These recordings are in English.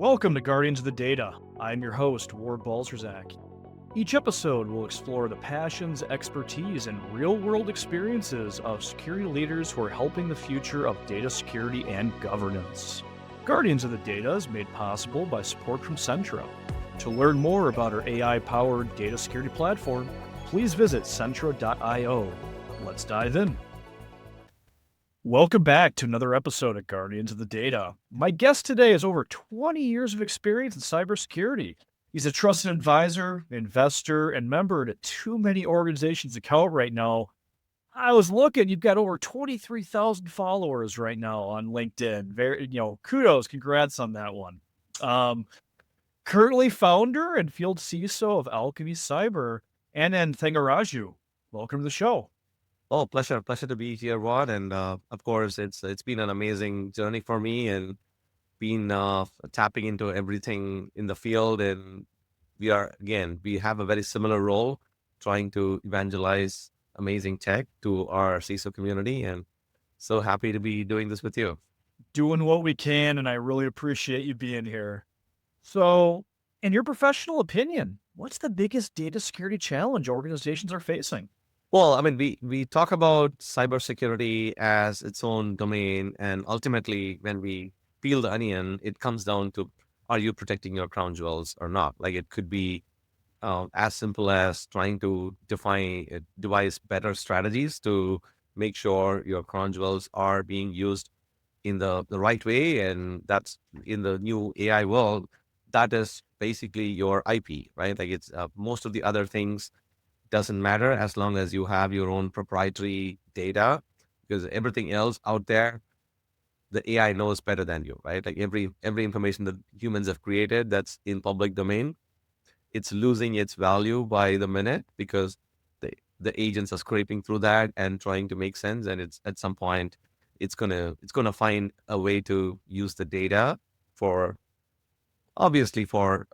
Welcome to Guardians of the Data. I'm your host, Ward Balzerzak. Each episode will explore the passions, expertise, and real world experiences of security leaders who are helping the future of data security and governance. Guardians of the Data is made possible by support from Centra. To learn more about our AI powered data security platform, please visit centra.io. Let's dive in. Welcome back to another episode of Guardians of the Data. My guest today has over 20 years of experience in cybersecurity. He's a trusted advisor, investor, and member to too many organizations to count right now. I was looking, you've got over 23,000 followers right now on LinkedIn. Very, kudos, congrats on that one. Um, Currently founder and field CISO of Alchemy Cyber, Anand Thangaraju. Welcome to the show. Oh, pleasure to be here, Rod. And of course, it's been an amazing journey for me, and been tapping into everything in the field. And we have a very similar role, trying to evangelize amazing tech to our CISO community. And so happy to be doing this with you. Doing what we can, and I really appreciate you being here. So, in your professional opinion, what's the biggest data security challenge organizations are facing? Well, I mean, we talk about cybersecurity as its own domain, and ultimately, when we peel the onion, it comes down to, are you protecting your crown jewels or not? Like, it could be as simple as trying to devise better strategies to make sure your crown jewels are being used in the right way, and that's in the new AI world. That is basically your IP, right? Like, it's most of the other things doesn't matter as long as you have your own proprietary data, because everything else out there, the AI knows better than you, right? Like, every information that humans have created that's in public domain, it's losing its value by the minute, because the agents are scraping through that and trying to make sense, and it's at some point it's gonna find a way to use the data for, obviously, for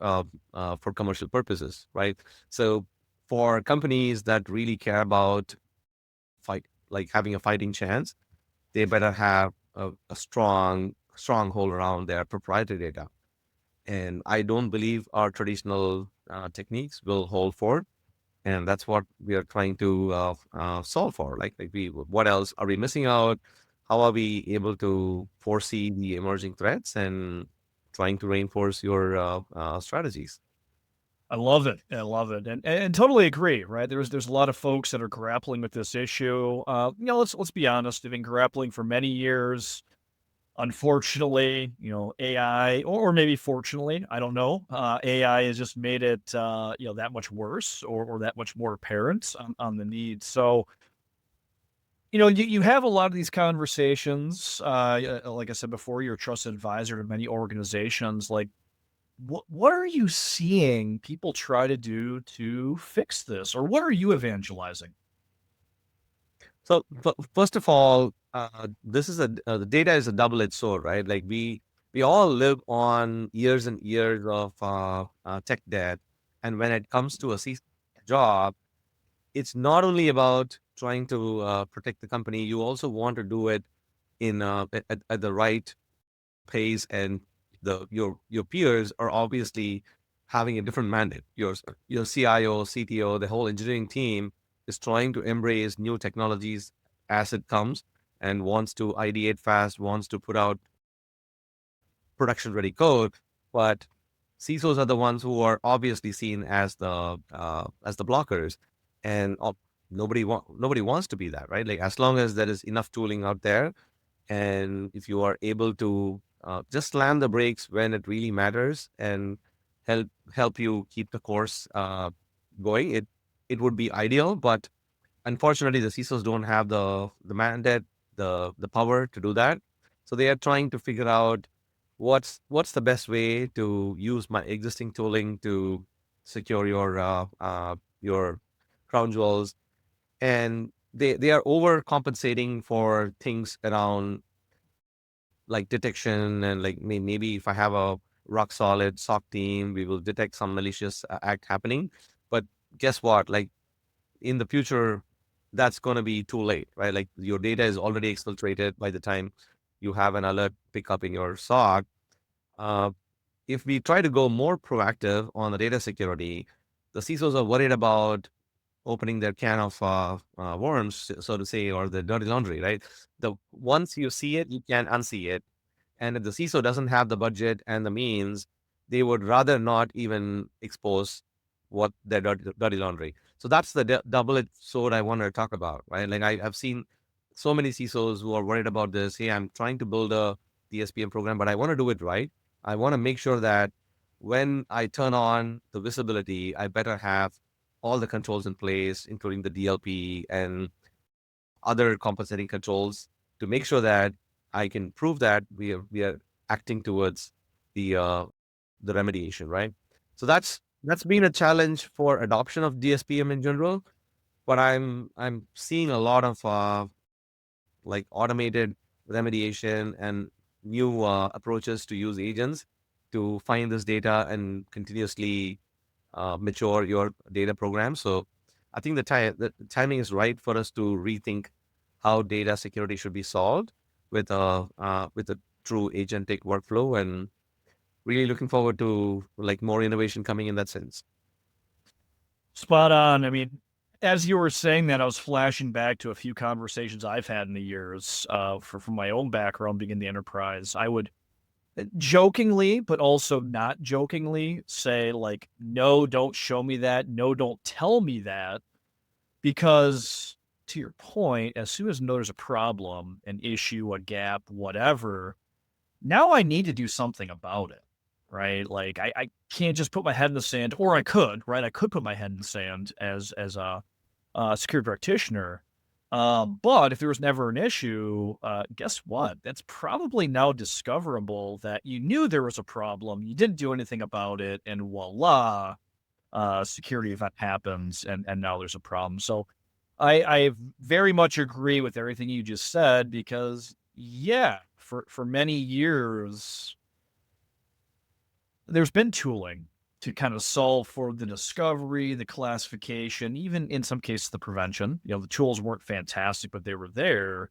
commercial purposes, right? So for companies that really care about like having a fighting chance, they better have a stronghold around their proprietary data. And I don't believe our traditional techniques will hold for. And that's what we are trying to solve for. What else are we missing out? How are we able to foresee the emerging threats and trying to reinforce your strategies? I love it. I love it, and totally agree. Right? There's a lot of folks that are grappling with this issue. Let's be honest. They've been grappling for many years. Unfortunately, AI, or maybe fortunately, I don't know. AI has just made it, that much worse, or that much more apparent on the need. So, you have a lot of these conversations. Like I said before, you're a trusted advisor to many organizations. Like, what are you seeing people try to do to fix this, or what are you evangelizing? So first of all, this is the data is a double-edged sword, right? Like, we all live on years and years of tech debt, and when it comes to a job, it's not only about trying to protect the company. You also want to do it in at the right pace, and your peers are obviously having a different mandate. Your CIO, CTO, the whole engineering team is trying to embrace new technologies as it comes, and wants to ideate fast, wants to put out production ready code. But CISOs are the ones who are obviously seen as the blockers, and nobody wants to be that, right? Like, as long as there is enough tooling out there, and if you are able to just slam the brakes when it really matters, and help you keep the course going, it would be ideal. But unfortunately, the CISOs don't have the mandate, the power to do that. So they are trying to figure out what's the best way to use my existing tooling to secure your crown jewels. And they are overcompensating for things around, like, detection, and like, maybe if I have a rock solid SOC team, we will detect some malicious act happening. But guess what? Like, in the future, that's going to be too late, right? Like, your data is already exfiltrated by the time you have an alert pick up in your SOC. Uh, if we try to go more proactive on the data security, the CISOs are worried about opening their can of worms, so to say, or the dirty laundry, right? The once you see it, you can't unsee it. And if the CISO doesn't have the budget and the means, they would rather not even expose what their dirty laundry. So that's the double-edged sword I want to talk about, right? Like I've seen so many CISOs who are worried about this. Hey, I'm trying to build a DSPM program, but I want to do it right. I want to make sure that when I turn on the visibility, I better have all the controls in place, including the DLP and other compensating controls to make sure that I can prove that we are acting towards the remediation, right? So that's been a challenge for adoption of DSPM in general. But I'm seeing a lot of like automated remediation and new approaches to use agents to find this data and continuously mature your data program. So I think the timing is right for us to rethink how data security should be solved with a true agentic workflow, and really looking forward to like more innovation coming in that sense. Spot on. I mean, as you were saying that, I was flashing back to a few conversations I've had in the years from my own background being in the enterprise. I would jokingly, but also not jokingly say, like, no, don't show me that. No, don't tell me that. Because to your point, as soon as I know there's a problem, an issue, a gap, whatever, now I need to do something about it, right? Like I can't just put my head in the sand, or I could, right? I could put my head in the sand as a security practitioner. But if there was never an issue, guess what? That's probably now discoverable that you knew there was a problem, you didn't do anything about it, and voila, security event happens, and now there's a problem. So I very much agree with everything you just said because yeah, for many years there's been tooling to kind of solve for the discovery, the classification, even in some cases the prevention. You know, the tools weren't fantastic, but they were there.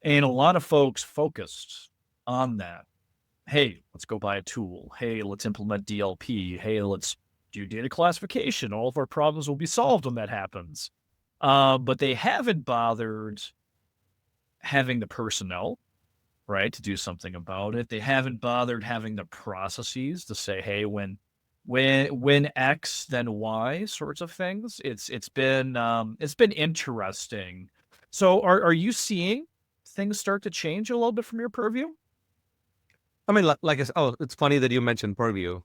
And a lot of folks focused on that. Hey, let's go buy a tool. Hey, let's implement DLP. Hey, let's do data classification. All of our problems will be solved when that happens. But they haven't bothered having the personnel, right, to do something about it. They haven't bothered having the processes to say, hey, when X, then Y sorts of things. It's been interesting. So are you seeing things start to change a little bit from your purview? I mean, like I said, oh, it's funny that you mentioned Purview.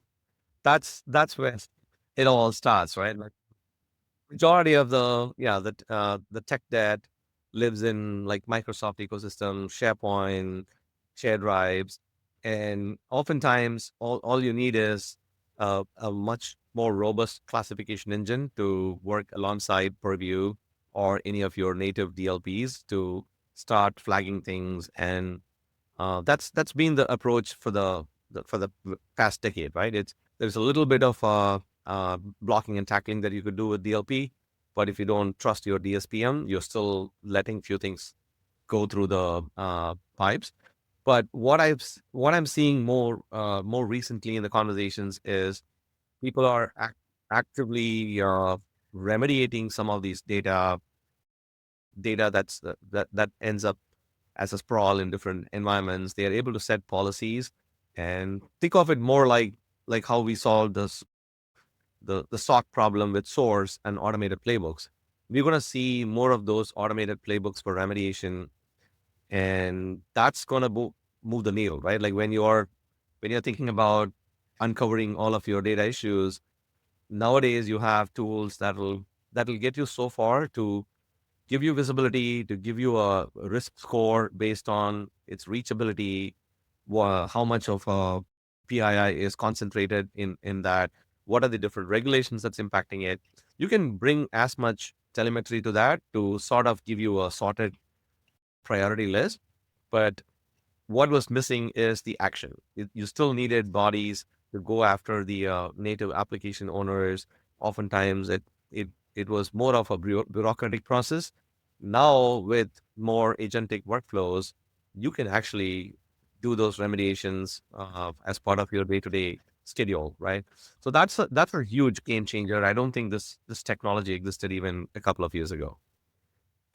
That's where it all starts, right? Like majority of the tech debt lives in like Microsoft ecosystem, SharePoint, shared drives, and oftentimes all you need is a much more robust classification engine to work alongside Purview or any of your native DLPs to start flagging things. And that's been the approach for the past decade, right? There's a little bit of blocking and tackling that you could do with DLP, but if you don't trust your DSPM, you're still letting few things go through the pipes. But what I'm seeing more recently in the conversations is people are actively remediating some of these data that ends up as a sprawl in different environments. They are able to set policies and think of it more like how we solved the SOC problem with source and automated playbooks. We're going to see more of those automated playbooks for remediation, and that's going to move the needle, right? Like when you're thinking about uncovering all of your data issues, nowadays you have tools that'll get you so far to give you visibility, to give you a risk score based on its reachability, how much of PII is concentrated in that, what are the different regulations that's impacting it. You can bring as much telemetry to that to sort of give you a sorted priority list. But what was missing is the action. You still needed bodies to go after the native application owners. Oftentimes, it was more of a bureaucratic process. Now, with more agentic workflows, you can actually do those remediations as part of your day-to-day schedule, right? So that's a huge game changer. I don't think this technology existed even a couple of years ago.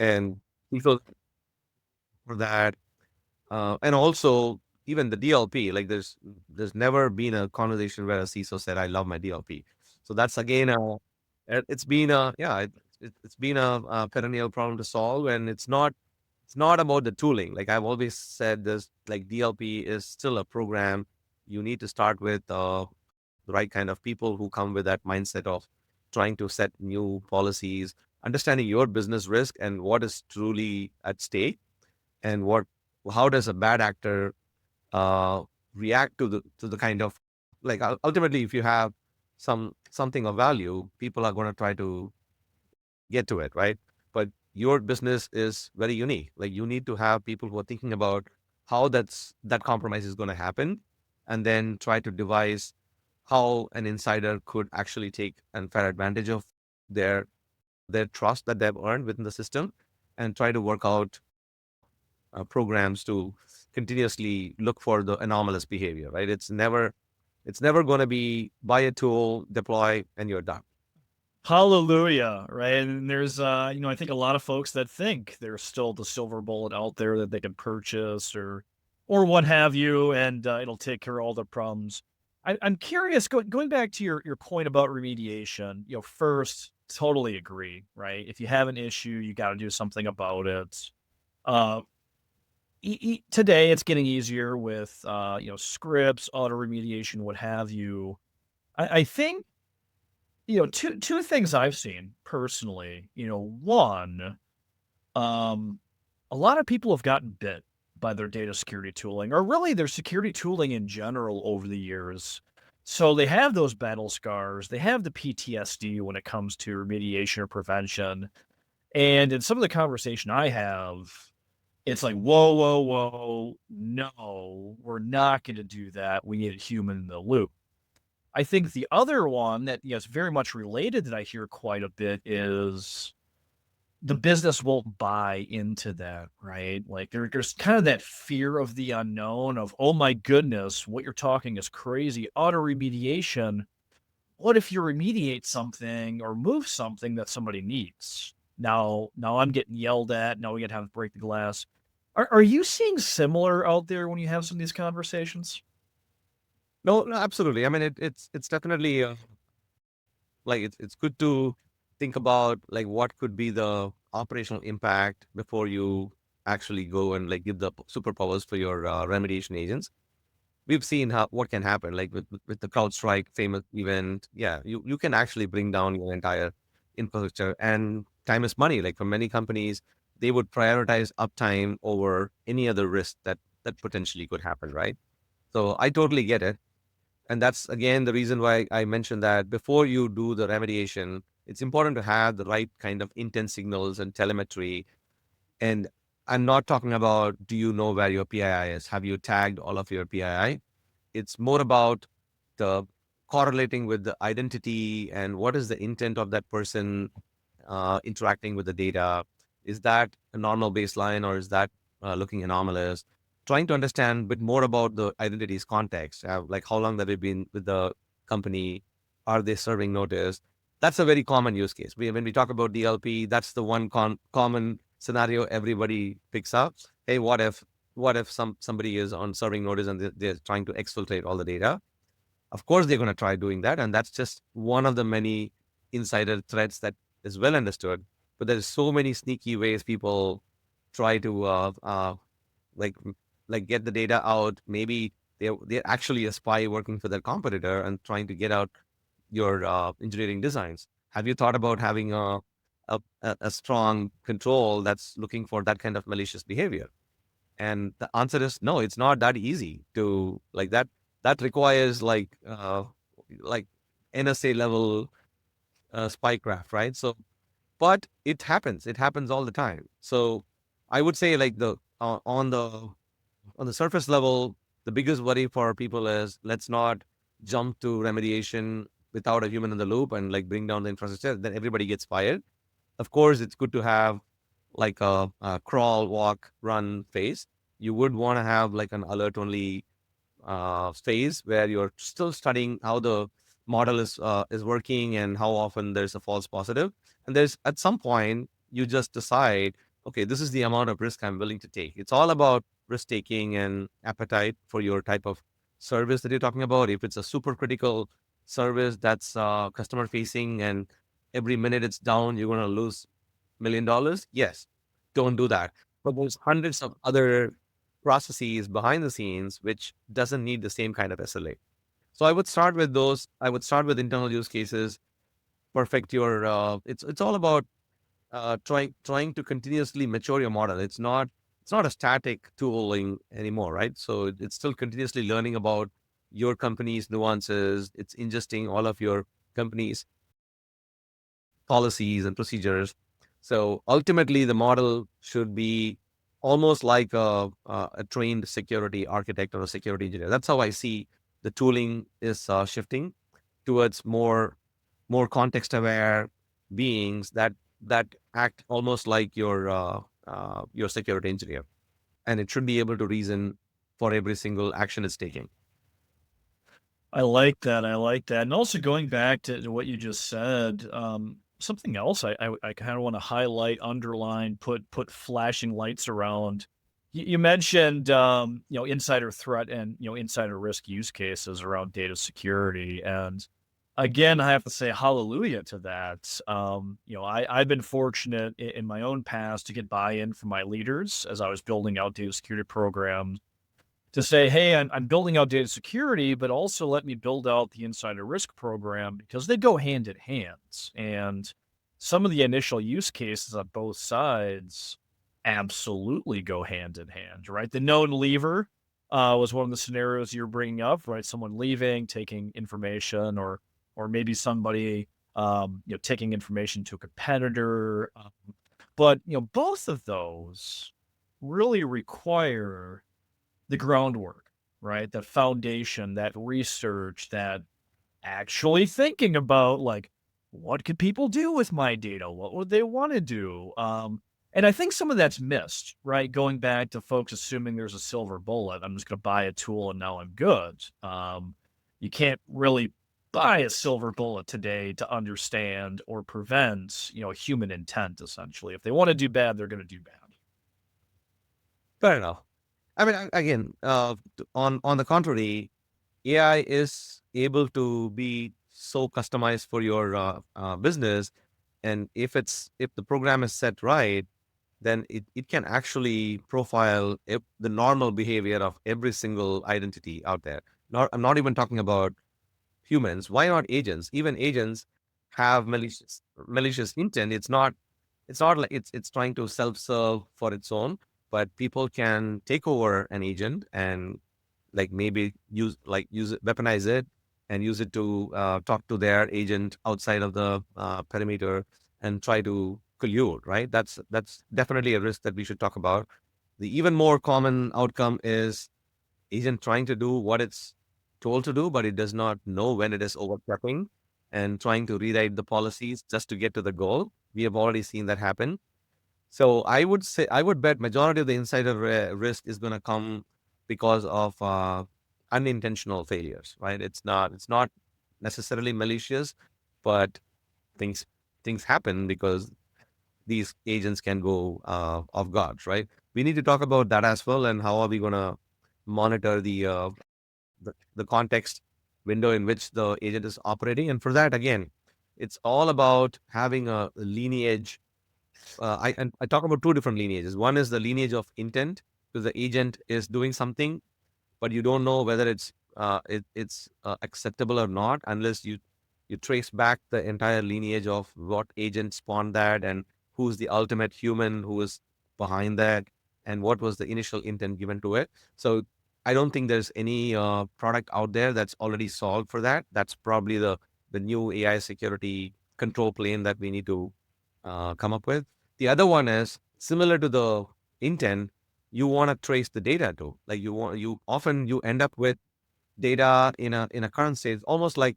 And people for that, and also even the DLP, like there's never been a conversation where a CISO said, "I love my DLP." So that's again it's been a yeah it's been a perennial problem to solve, and it's not about the tooling. Like I've always said, this like DLP is still a program. You need to start with the right kind of people who come with that mindset of trying to set new policies, understanding your business risk and what is truly at stake, and how does a bad actor uh, react to the kind of like ultimately, if you have something of value, people are going to try to get to it, right? But your business is very unique. Like you need to have people who are thinking about how that compromise is going to happen, and then try to devise how an insider could actually take and fair advantage of their their trust that they've earned within the system, and try to work out programs to continuously look for the anomalous behavior, right? It's never going to be buy a tool, deploy, and you're done. Hallelujah, right? And there's, I think a lot of folks that think there's still the silver bullet out there that they can purchase or what have you, and it'll take care of all the problems. I'm curious, going back to your point about remediation. First, totally agree, right? If you have an issue, you got to do something about it. Uh, Today, it's getting easier with scripts, auto remediation, what have you. I think two things I've seen personally. One, um, a lot of people have gotten bit by their data security tooling, or really their security tooling in general over the years. So they have those battle scars, they have the PTSD when it comes to remediation or prevention. And in some of the conversation I have, it's like, whoa, whoa, whoa, no, we're not going to do that. We need a human in the loop. I think the other one that, is very much related that I hear quite a bit is the business won't buy into that, right? Like there's kind of that fear of the unknown of, oh my goodness, what you're talking is crazy. Auto remediation. What if you remediate something or move something that somebody needs? Now I'm getting yelled at. Now we got to have to break the glass. Are you seeing similar out there when you have some of these conversations? No, no, absolutely. I mean, it's definitely like it's good to think about like what could be the operational impact before you actually go and like give the superpowers for your remediation agents. We've seen how what can happen, like with the CrowdStrike famous event. Yeah, you can actually bring down your entire infrastructure, and time is money. Like for many companies, they would prioritize uptime over any other risk that potentially could happen, right? So I totally get it. And that's again the reason why I mentioned that before you do the remediation, it's important to have the right kind of intent signals and telemetry. And I'm not talking about do you know where your PII is? Have you tagged all of your PII? It's more about the correlating with the identity and what is the intent of that person interacting with the data. Is that a normal baseline, or is that looking anomalous? Trying to understand a bit more about the identity's context, like how long have they been with the company? Are they serving notice? That's a very common use case. When we talk about DLP, that's the one common scenario everybody picks up. Hey, what if somebody is on serving notice and they're trying to exfiltrate all the data? Of course, they're going to try doing that, and that's just one of the many insider threats that is well understood. But there's so many sneaky ways people try to like get the data out. Maybe they're actually a spy working for their competitor and trying to get out your engineering designs. Have you thought about having a strong control that's looking for that kind of malicious behavior? And the answer is no, it's not that easy to like that. That requires like NSA level spycraft, right? So, but it happens. It happens all the time. So, I would say like the on the surface level, the biggest worry for people is let's not jump to remediation without a human in the loop and like bring down the infrastructure. Then everybody gets fired. Of course, it's good to have like a crawl, walk, run phase. you would want to have like an alert only phase where you're still studying how the model is working and how often there's a false positive. And there's at some point you just decide, okay, this is the amount of risk I'm willing to take. It's all about risk taking and appetite for your type of service that you're talking about. If it's a super critical service that's customer facing and every minute it's down, you're going to lose $1 million. Yes, don't do that. But there's hundreds of other processes behind the scenes which doesn't need the same kind of SLA. So I would start with those. I would start with internal use cases. Perfect your. It's all about trying to continuously mature your model. It's not a static tooling anymore, right? So it's still continuously learning about your company's nuances. It's ingesting all of your company's policies and procedures. So ultimately, the model should be almost like a trained security architect or a security engineer. That's how I see the tooling is shifting towards more context aware beings that act almost like your security engineer, and it should be able to reason for every single action it's taking. I like that. I like that. And also going back to what you just said, something else I kind of want to highlight, underline, put flashing lights around. You mentioned insider threat and insider risk use cases around data security. And again, I have to say hallelujah to that. I've been fortunate in my own past to get buy-in from my leaders as I was building out data security programs to say, "Hey, I'm building out data security, but also let me build out the insider risk program," because they go hand in hand. And some of the initial use cases on both sides absolutely go hand in hand, right? The known leaver was one of the scenarios you're bringing up, right? Someone leaving, taking information, or maybe somebody taking information to a competitor. But both of those really require the groundwork, right? The foundation, that research, that actually thinking about like, what could people do with my data? What would they want to do? And I think some of that's missed, right? Going back to folks assuming there's a silver bullet. I'm just going to buy a tool and now I'm good. You can't really buy a silver bullet today to understand or prevent, human intent. Essentially, if they want to do bad, they're going to do bad. Fair enough. I mean, again, on the contrary, AI is able to be so customized for your business, and if the program is set right, then it can actually profile the normal behavior of every single identity out there. Not, I'm not even talking about humans. Why not agents? Even agents have malicious intent. It's not like it's trying to self-serve for its own, but people can take over an agent and like maybe use it, weaponize it, and use it to talk to their agent outside of the perimeter and try to collude. Right? That's definitely a risk that we should talk about. The even more common outcome is agent trying to do what it's told to do, but it does not know when it is overstepping and trying to rewrite the policies just to get to the goal. We have already seen that happen. So I would say I would bet majority of the insider risk is going to come because of unintentional failures, right? It's not necessarily malicious, but things things happen because these agents can go off guard, right? We need to talk about that as well, and how are we going to monitor the context window in which the agent is operating. And for that, again, it's all about having a lineage. I talk about two different lineages. One is the lineage of intent, because the agent is doing something, but you don't know whether it's acceptable or not unless you trace back the entire lineage of what agent spawned that and who's the ultimate human who is behind that and what was the initial intent given to it. So I don't think there's any product out there that's already solved for that. That's probably the new AI security control plane that we need to come up with. The other one is similar to the intent. You want to trace the data to, like you end up with data in a current state, almost like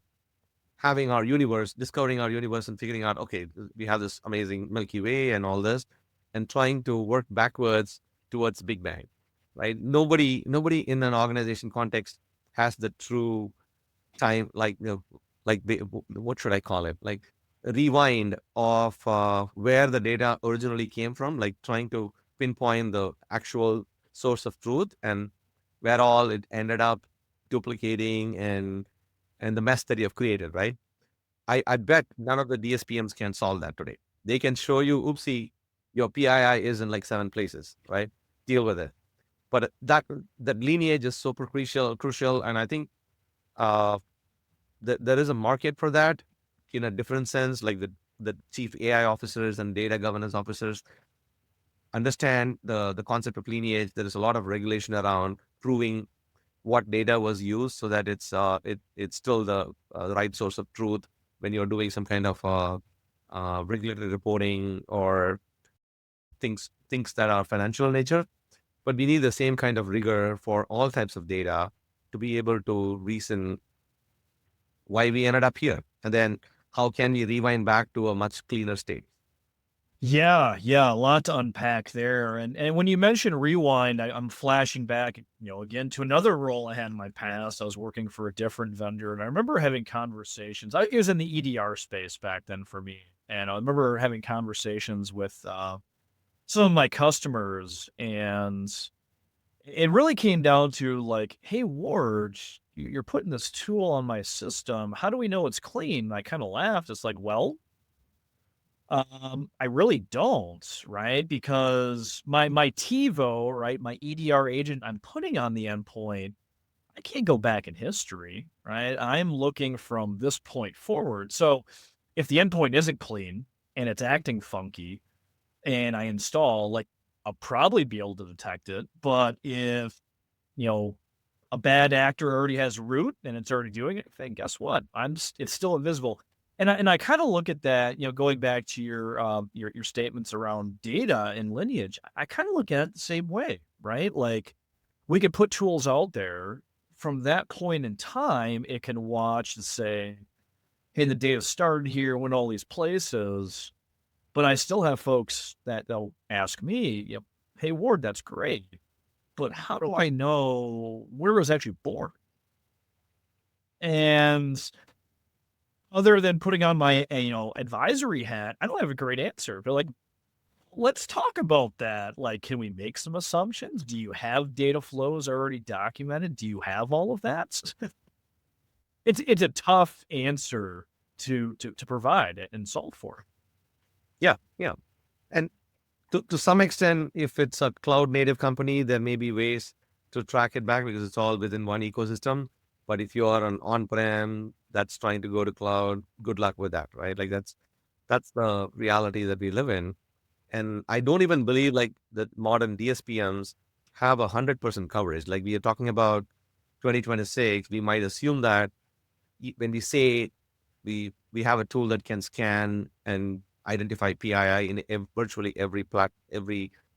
having our universe, discovering our universe and figuring out, okay, we have this amazing Milky Way and all this, and trying to work backwards towards Big Bang. right? Nobody in an organization context has the true time, like, like what should I call it? Like rewind of where the data originally came from, like trying to pinpoint the actual source of truth and where all it ended up duplicating and the mess that you have created, right? I bet none of the DSPMs can solve that today. They can show you, oopsie, your PII is in like 7 places, right? Deal with it. But that lineage is super crucial, and I think uh, that there is a market for that in a different sense. Like the chief AI officers and data governance officers understand the concept of lineage. There is a lot of regulation around proving what data was used so that it's still the right source of truth when you're doing some kind of regulatory reporting or things that are financial in nature. But we need the same kind of rigor for all types of data to be able to reason why we ended up here, and then how can we rewind back to a much cleaner state. Yeah, yeah, a lot to unpack there. And when you mention rewind, I'm flashing back, again to another role I had in my past. I was working for a different vendor, and I remember having conversations. It was in the EDR space back then for me, and I remember having conversations with some of my customers, and it really came down to like, "Hey, Ward, you're putting this tool on my system. How do we know it's clean?" And I kind of laughed. It's like, well. I really don't, right? Because my TiVo, right, my EDR agent I'm putting on the endpoint, I can't go back in history, right? I'm looking from this point forward. So if the endpoint isn't clean and it's acting funky and I install, like, I'll probably be able to detect it. But if, you know, a bad actor already has root and it's already doing it, then guess what? It's still invisible. And I kind of look at that, going back to your statements around data and lineage. I kind of look at it the same way, right? Like we could put tools out there from that point in time, it can watch and say, hey, the data started here, went all these places, but I still have folks that they'll ask me, hey Ward, that's great. But how do I know where it was actually born? And other than putting on my, advisory hat, I don't have a great answer. But like, let's talk about that. Like, can we make some assumptions? Do you have data flows already documented? Do you have all of that? It's a tough answer to provide and solve for. Yeah, yeah. And to some extent, if it's a cloud native company, there may be ways to track it back because it's all within one ecosystem. But if you are an on-prem that's trying to go to cloud, good luck with that, right? Like that's the reality that we live in. And I don't even believe like that modern DSPMs have 100% coverage. Like we are talking about 2026, we might assume that when we say we have a tool that can scan and identify PII in virtually every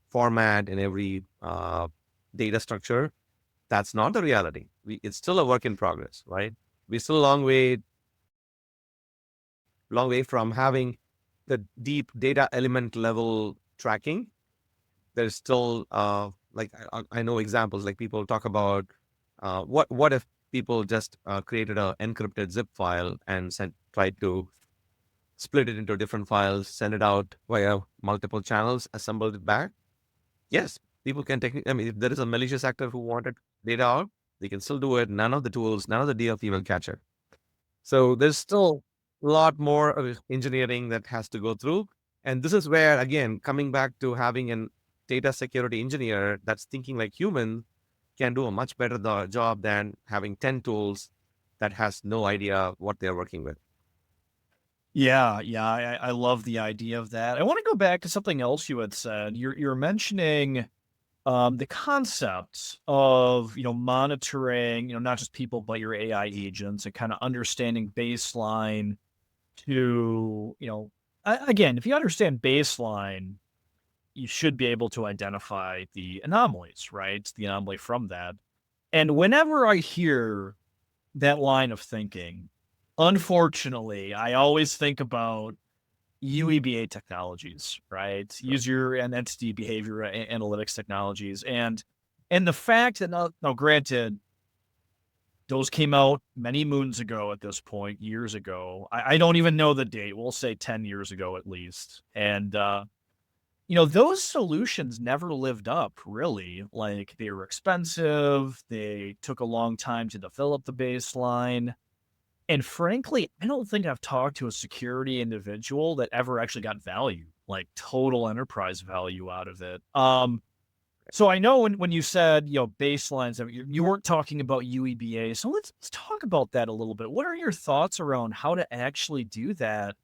format and every data structure, that's not the reality. It's still a work in progress, right? We're still a long way from having the deep data element level tracking. There's still like I know examples like people talk about what if people just created a encrypted zip file and tried to split it into different files, send it out via multiple channels, assembled it back. Yes, people can technically, I mean, if there is a malicious actor who wanted data out, they can still do it. None of the tools, none of the DLP will catch it. So there's still a lot more of engineering that has to go through. And this is where, again, coming back to having an data security engineer that's thinking like human can do a much better job than having 10 tools that has no idea what they're working with. Yeah, yeah, I love the idea of that. I want to go back to something else you had said. You're mentioning the concept of monitoring, not just people but your AI agents and kind of understanding baseline to again, if you understand baseline, you should be able to identify the anomalies, right? The anomaly from that. And whenever I hear that line of thinking, unfortunately, I always think about UEBA technologies, right? User and entity behavior analytics technologies. And And the fact that now granted, those came out many moons ago at this point, years ago. I don't even know the date. We'll say 10 years ago at least. And those solutions never lived up really. Like they were expensive, they took a long time to develop the baseline. And frankly, I don't think I've talked to a security individual that ever actually got value, like total enterprise value out of it. So I know when you said, baselines, I mean, you weren't talking about UEBA. So let's talk about that a little bit. What are your thoughts around how to actually do that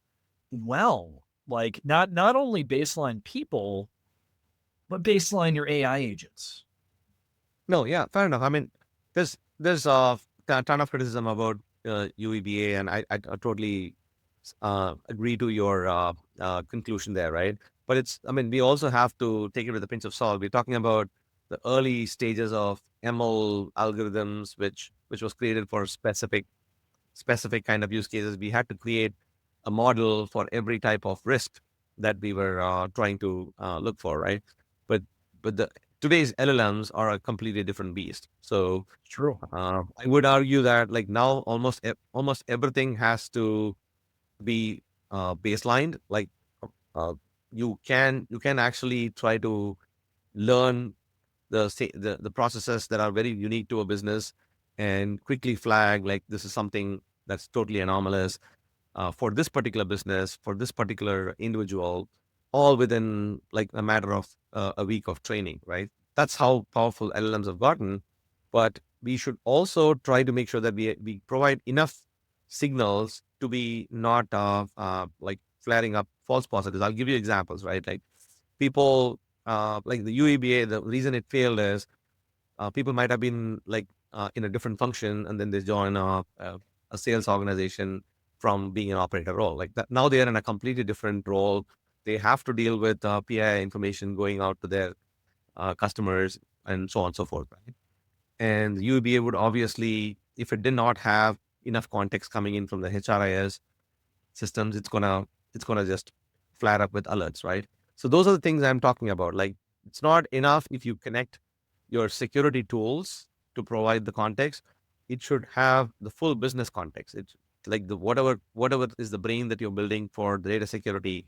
well? Like not only baseline people, but baseline your AI agents. No, yeah, fair enough. I mean, there's a ton of criticism about UEBA, and I totally agree to your conclusion there, right? But I mean, we also have to take it with a pinch of salt. We're talking about the early stages of ML algorithms, which was created for specific kind of use cases. We had to create a model for every type of risk that we were trying to look for, right? But the today's LLMs are a completely different beast. So True. I would argue that like now almost everything has to be baselined. Like uh, you can actually try to learn the processes that are very unique to a business and quickly flag like this is something that's totally anomalous for this particular business, for this particular individual, all within like a matter of a week of training, right? That's how powerful LLMs have gotten. But we should also try to make sure that we provide enough signals to be not like flaring up false positives. I'll give you examples, right? Like people like the UEBA, the reason it failed is people might have been like in a different function and then they join a sales organization from being an operator role like that. Now they are in a completely different role. They have to deal with PI information going out to their customers and so on and so forth, right? And UBA would obviously, if it did not have enough context coming in from the HRIS systems, it's gonna just flare up with alerts, right? So those are the things I'm talking about. Like it's not enough if you connect your security tools to provide the context. It should have the full business context. It's like the whatever is the brain that you're building for the data security.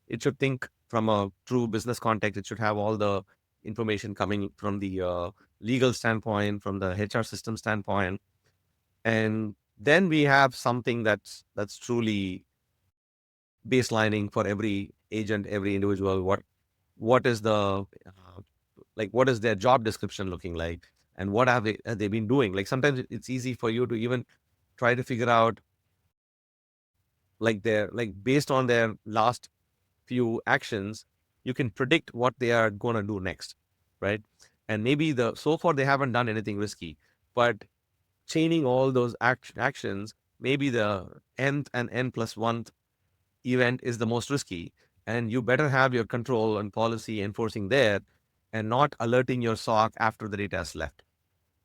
It should think from a true business context. It should have all the information coming from the legal standpoint, from the HR system standpoint, and then we have something that's truly baselining for every agent, every individual. What is the like what is their job description looking like, and what have they been doing? Like sometimes it's easy for you to even try to figure out like their like based on their last few actions, you can predict what they are going to do next, right? And maybe the so far they haven't done anything risky, but chaining all those actions, maybe the nth and n plus one event is the most risky, and you better have your control and policy enforcing there and not alerting your SOC after the data has left,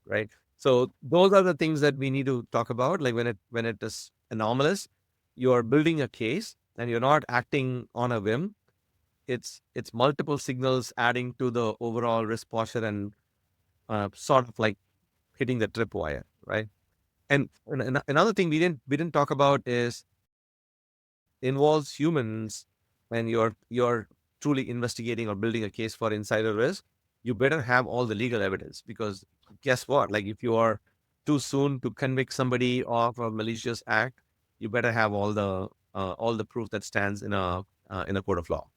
right? So those are the things that we need to talk about. Like when it is anomalous, you're building a case and you're not acting on a whim. It's multiple signals adding to the overall risk posture and sort of like hitting the tripwire, right? And another thing we didn't talk about is involves humans. When you're truly investigating or building a case for insider risk, you better have all the legal evidence, because guess what? Like if you are too soon to convict somebody of a malicious act, you better have all the proof that stands in a court of law.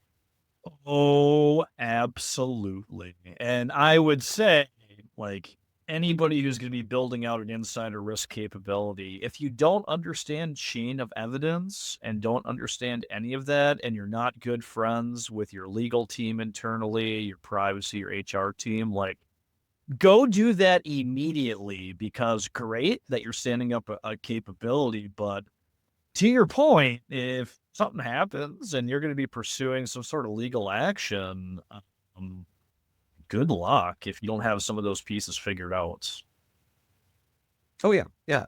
Oh, absolutely. And I would say, like, anybody who's going to be building out an insider risk capability, if you don't understand chain of evidence and don't understand any of that, and you're not good friends with your legal team internally, your privacy, your HR team, like, go do that immediately because great that you're standing up a capability, but to your point, if something happens and you're going to be pursuing some sort of legal action, um, good luck if you don't have some of those pieces figured out. Oh yeah, yeah.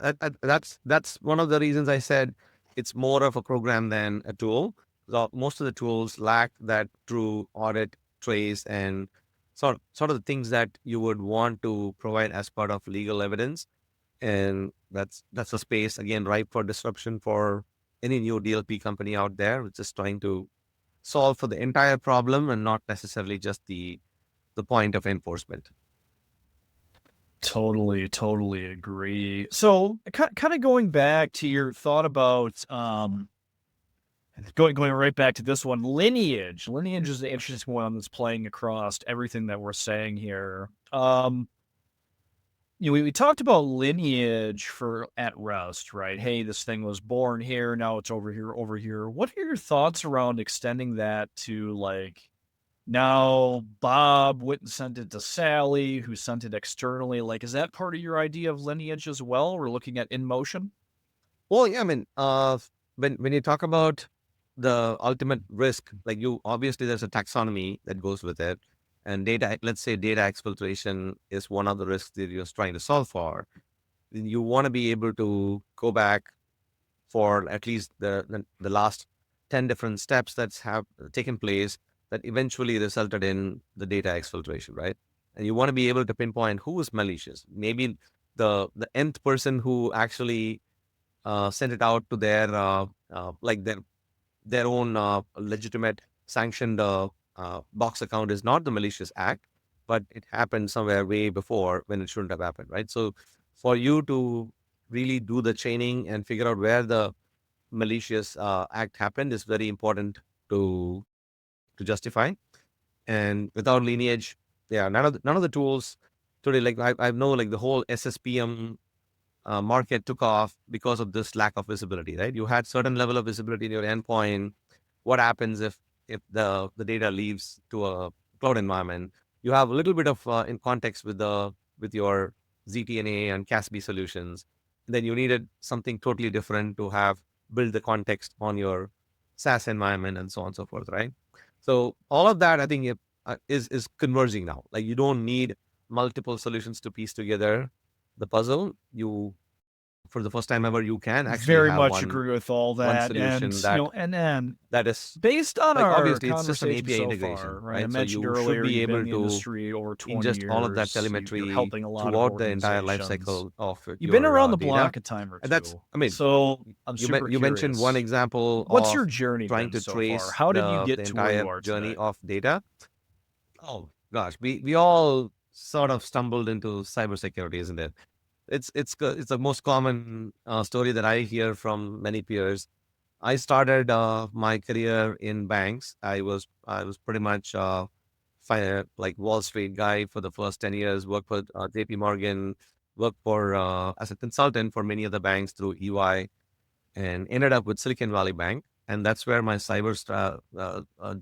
That's one of the reasons I said it's more of a program than a tool. So most of the tools lack that true audit, trace, and sort of the things that you would want to provide as part of legal evidence. And that's a space again ripe for disruption for any new DLP company out there, which is trying to solve for the entire problem and not necessarily just the point of enforcement. Totally agree. So, kind of going back to your thought about going right back to this one, lineage. Lineage is the interesting one that's playing across everything that we're saying here. We talked about lineage for at rest, right? Hey, this thing was born here, now it's over here, over here. What are your thoughts around extending that to like now Bob went and sent it to Sally, who sent it externally? Like, is that part of your idea of lineage as well? We're looking at in motion. Well, yeah, I mean, when you talk about the ultimate risk, like you obviously there's a taxonomy that goes with it, and data. Let's say data exfiltration is one of the risks that you're trying to solve for. Then you want to be able to go back for at least the last 10 different steps that's have taken place that eventually resulted in the data exfiltration, right? And you want to be able to pinpoint who is malicious. Maybe the nth person who actually sent it out to their like their own legitimate sanctioned box account is not the malicious act, but it happened somewhere way before when it shouldn't have happened, right? So for you to really do the chaining and figure out where the malicious act happened is very important to justify. And without lineage, yeah, none of the tools today, like I know like the whole SSPM market took off because of this lack of visibility, right? You had certain level of visibility in your endpoint. What happens if the data leaves to a cloud environment? You have a little bit of in context with your ZTNA and CASB solutions. Then you needed something totally different to have build the context on your SaaS environment and so on and so forth, right? So all of that, I think, is converging now. Like you don't need multiple solutions to piece together the puzzle. You, for the first time ever, you can actually Very have much agree with all one that. And, solution that and then that is based on like our obviously it's just an conversation API so integration, far, right? I right? So mentioned you should earlier be you've been in able the to industry over 20 ingest all of that years. You're telemetry helping a lot of throughout the entire life organizations. cycle of You've been your around the data. block a time or And that's, two. I mean, So I'm super you mentioned one curious. example What's your of journey trying been to so far? trace How did you the get to where entire you are journey today? of data. Oh gosh, we all sort of stumbled into cybersecurity, isn't it? It's the most common story that I hear from many peers. I started my career in banks. I was pretty much like Wall Street guy for the first 10 years. Worked for J.P. Morgan. Worked for as a consultant for many of the banks through EY, and ended up with Silicon Valley Bank. And that's where my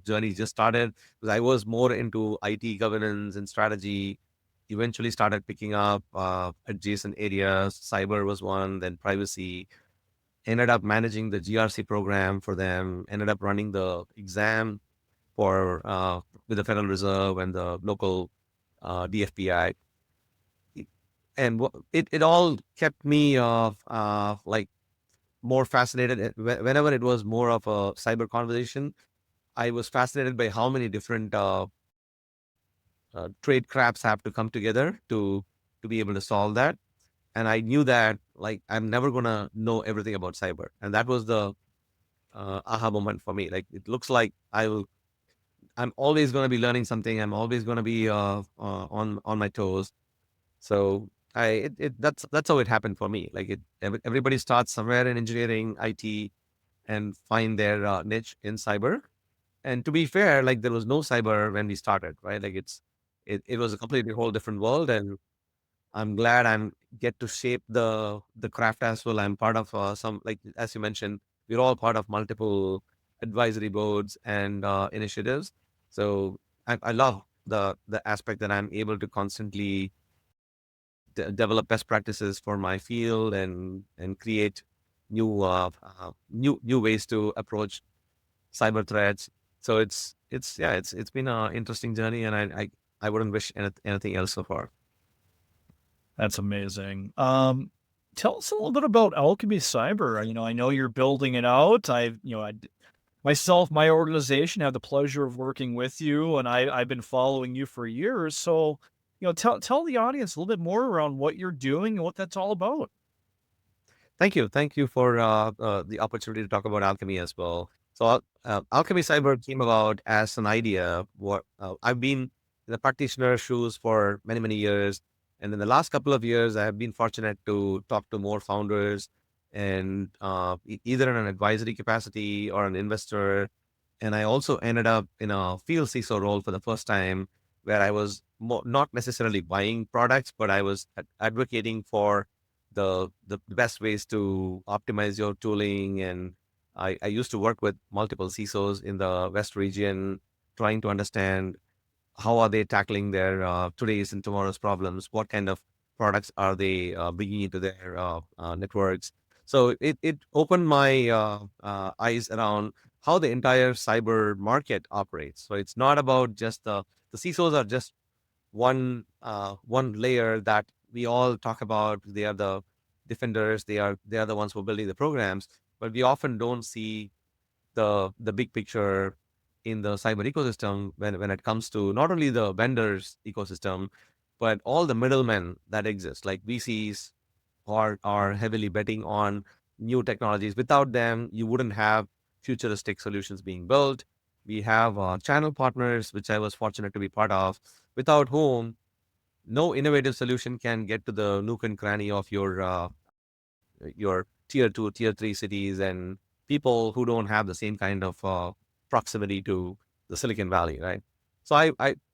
journey just started, because I was more into IT governance and strategy. Eventually started picking up adjacent areas. Cyber was one, then privacy. Ended up managing the GRC program for them. Ended up running the exam for with the Federal Reserve and the local DFPI. And it all kept me like more fascinated. Whenever it was more of a cyber conversation, I was fascinated by how many different trade crafts have to come together to be able to solve that. And I knew that like I'm never gonna know everything about cyber, and that was the aha moment for me. Like it looks like I'm always gonna be learning something. I'm always gonna be on my toes. So that's how it happened for me. Like everybody starts somewhere in engineering, IT, and find their niche in cyber. And to be fair, like there was no cyber when we started, right? Like it was a completely whole different world, and I'm glad I'm get to shape the craft as well. I'm part of some, like as you mentioned, we're all part of multiple advisory boards and initiatives. So I love the aspect that I'm able to constantly develop best practices for my field and create new ways to approach cyber threats. So it's been an interesting journey, and I wouldn't wish anything else so far. That's amazing. Tell us a little bit about Alchemy Cyber. I know you're building it out. Myself, my organization have the pleasure of working with you, and I've been following you for years. So, tell the audience a little bit more around what you're doing and what that's all about. Thank you for the opportunity to talk about alchemy as well. So, alchemy cyber came about as an idea. What I've been in the practitioner shoes for many years, and in the last couple of years, I have been fortunate to talk to more founders, and either in an advisory capacity or an investor. And I also ended up in a field CISO role for the first time, where I was not necessarily buying products, but I was advocating for the best ways to optimize your tooling. And I used to work with multiple CISOs in the West region, trying to understand how are they tackling their today's and tomorrow's problems, what kind of products are they bringing into their networks. So it opened my eyes around how the entire cyber market operates. So it's not about just the CISOs are just one layer that we all talk about. They are the defenders. They are the ones who are building the programs, but we often don't see the big picture in the cyber ecosystem when it comes to not only the vendors ecosystem, but all the middlemen that exist, like VCs are heavily betting on new technologies. Without them, you wouldn't have futuristic solutions being built. We have channel partners, which I was fortunate to be part of, without whom no innovative solution can get to the nook and cranny of your tier two, tier three cities and people who don't have the same kind of proximity to the Silicon Valley, right? So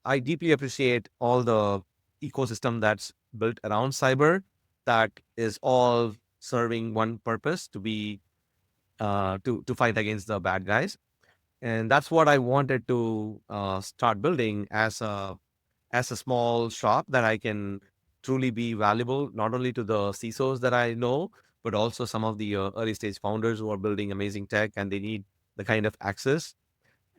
I deeply appreciate all the ecosystem that's built around cyber that is all serving one purpose to be to fight against the bad guys. And that's what I wanted to start building as a small shop that I can truly be valuable, not only to the CISOs that I know, but also some of the early stage founders who are building amazing tech and they need the kind of access.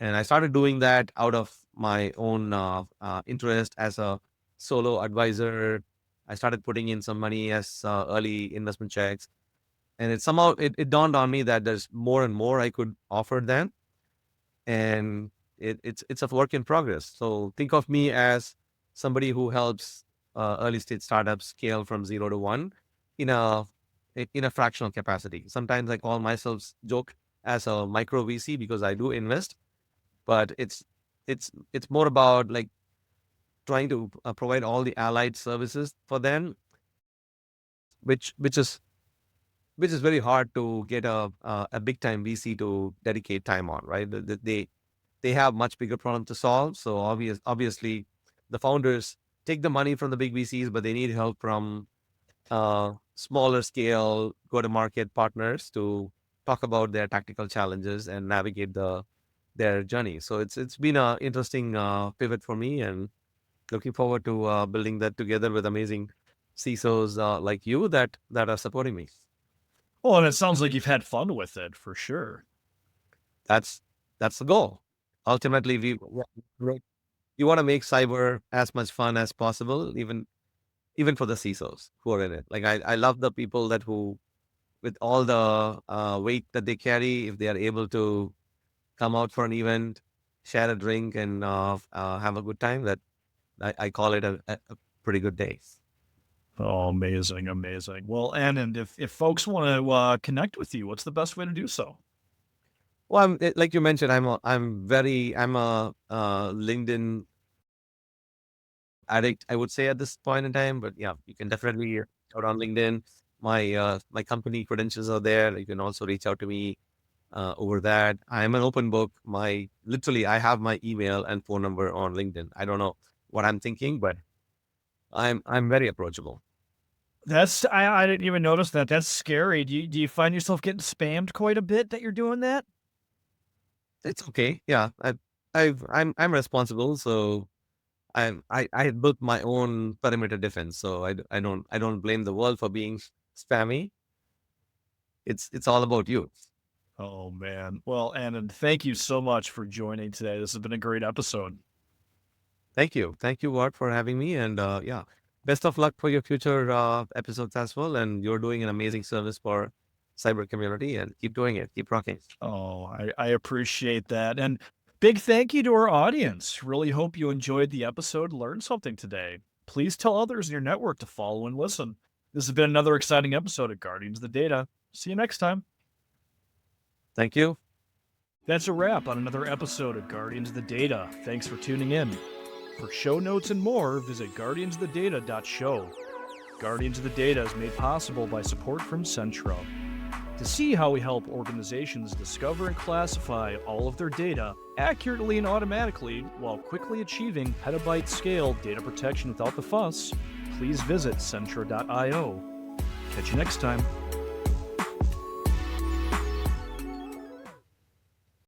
And I started doing that out of my own interest as a solo advisor. I started putting in some money as early investment checks. And it dawned on me that there's more and more I could offer them, and it's a work in progress. So think of me as somebody who helps early stage startups scale from 0 to 1 in a fractional capacity. Sometimes I call myself joke as a micro VC because I do invest, but it's more about like trying to provide all the allied services for them, which which is which is very hard to get a big time VC to dedicate time on, right? They have much bigger problem to solve. So obviously, the founders take the money from the big VCs, but they need help from smaller scale go to market partners to talk about their tactical challenges and navigate their journey. So it's been a interesting pivot for me, and looking forward to building that together with amazing CISOs like you that are supporting me. Well, and it sounds like you've had fun with it for sure. That's that's the goal. Ultimately, we want to make cyber as much fun as possible, even for the CISOs who are in it. Like I love the people that who with all the weight that they carry, if they are able to come out for an event, share a drink, and have a good time, that I call it a pretty good day. Oh, amazing, amazing. Well, and if folks want to connect with you, what's the best way to do so? Well, like you mentioned, I'm a LinkedIn addict, I would say at this point in time. But yeah, you can definitely reach out on LinkedIn. My company credentials are there. You can also reach out to me over that. I am an open book. My literally, I have my email and phone number on LinkedIn. I don't know what I'm thinking, but I'm very approachable. I didn't even notice that. That's scary. Do you find yourself getting spammed quite a bit that you're doing that? It's okay. Yeah, I'm responsible, so I built my own perimeter defense. So I don't blame the world for being spammy. It's all about you. Oh man. Well, and thank you so much for joining today. This has been a great episode. Thank you, Ward, for having me, and yeah, best of luck for your future episodes as well. And you're doing an amazing service for cyber community, and keep doing it. Keep rocking. Oh, I appreciate that. And big thank you to our audience. Really hope you enjoyed the episode, learned something today. Please tell others in your network to follow and listen. This has been another exciting episode of Guardians of the Data. See you next time. Thank you. That's a wrap on another episode of Guardians of the Data. Thanks for tuning in. For show notes and more, visit guardiansofthedata.show. Guardians of the Data is made possible by support from Centro. To see how we help organizations discover and classify all of their data accurately and automatically while quickly achieving petabyte-scale data protection without the fuss, please visit centro.io. Catch you next time.